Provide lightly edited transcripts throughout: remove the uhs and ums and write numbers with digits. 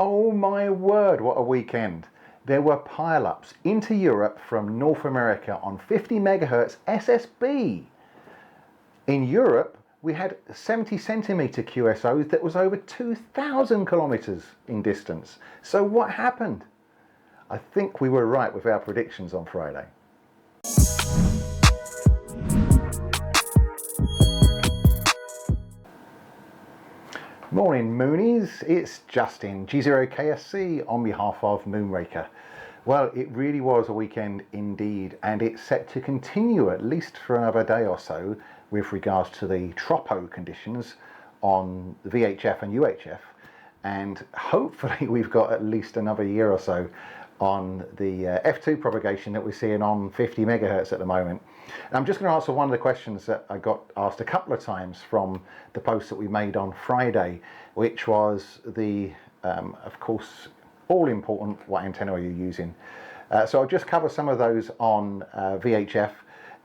Oh my word, what a weekend. There were pile-ups into Europe from North America on 50 megahertz SSB. In Europe, we had 70 centimeter QSOs that was over 2,000 kilometers in distance. So what happened? I think we were right with our predictions on Friday. Morning Moonies, it's Justin, G0KSC on behalf of Moonraker. Well, it really was a weekend indeed, and it's set to continue at least for another day or so with regards to the tropo conditions on VHF and UHF, and hopefully we've got at least another year or so on the F2 propagation that we're seeing on 50 megahertz at the moment. And I'm just going to answer one of the questions that I got asked a couple of times from the post that we made on Friday, which was the, of course, all important, what antenna are you using? So I'll just cover some of those on VHF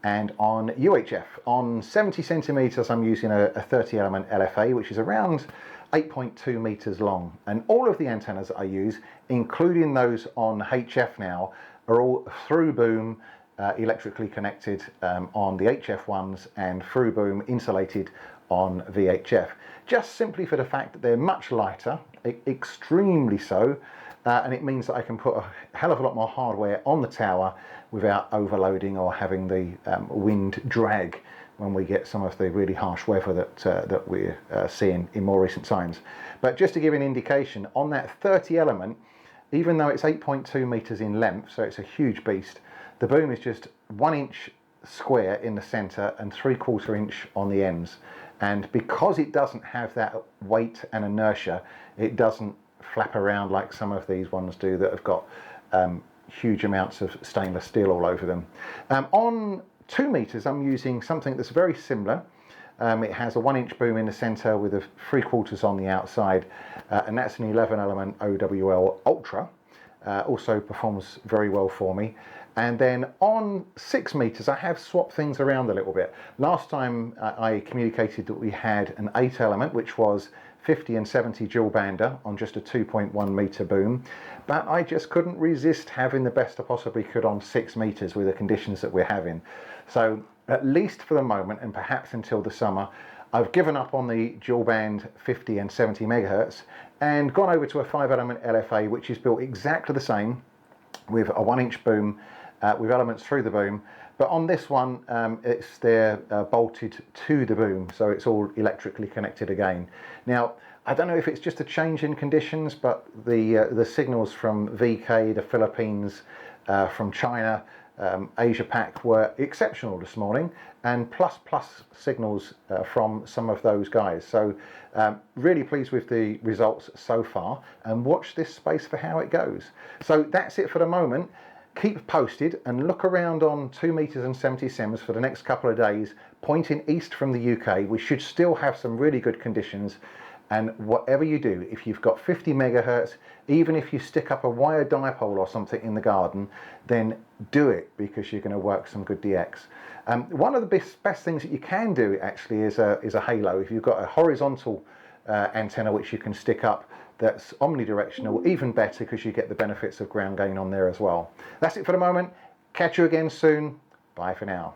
and on UHF. On 70 centimeters, I'm using a 30 element LFA, which is around 8.2 meters long. And all of the antennas that I use, including those on HF now, are all through boom, electrically connected on the HF ones, and through boom insulated on VHF. Just simply for the fact that they're much lighter, extremely so, and it means that I can put a hell of a lot more hardware on the tower without overloading or having the wind drag when we get some of the really harsh weather that we're seeing in more recent times. But just to give an indication, on that 30 element, even though it's 8.2 meters in length, so it's a huge beast, the boom is just 1 inch square in the center and 3/4 inch on the ends. And because it doesn't have that weight and inertia, it doesn't flap around like some of these ones do that have got huge amounts of stainless steel all over them. On 2 meters, I'm using something that's very similar. It has a 1 inch boom in the center with a 3/4 on the outside, and that's an 11 element OWL Ultra. Also performs very well for me. And then on 6 meters, I have swapped things around a little bit. Last time I communicated that we had an 8 element, which was 50 and 70 dual bander on just a 2.1 meter boom, but I just couldn't resist having the best I possibly could on 6 meters with the conditions that we're having. So at least for the moment, and perhaps until the summer, I've given up on the dual band 50 and 70 megahertz and gone over to a 5 element LFA, which is built exactly the same with a 1 inch boom with elements through the boom. But on this one, they're bolted to the boom, so it's all electrically connected again. Now, I don't know if it's just a change in conditions, but the signals from VK, the Philippines, from China, Asia Pac were exceptional this morning, and plus signals from some of those guys. So really pleased with the results so far, and watch this space for how it goes. So that's it for the moment. Keep posted and look around on 2 meters and 70 sims for the next couple of days, pointing east from the UK. We should still have some really good conditions. And whatever you do, if you've got 50 megahertz, even if you stick up a wire dipole or something in the garden, then do it, because you're going to work some good DX. One of the best things that you can do actually is a halo. If you've got a horizontal antenna which you can stick up that's omnidirectional, even better, because you get the benefits of ground gain on there as well. That's it for the moment. Catch you again soon. Bye for now.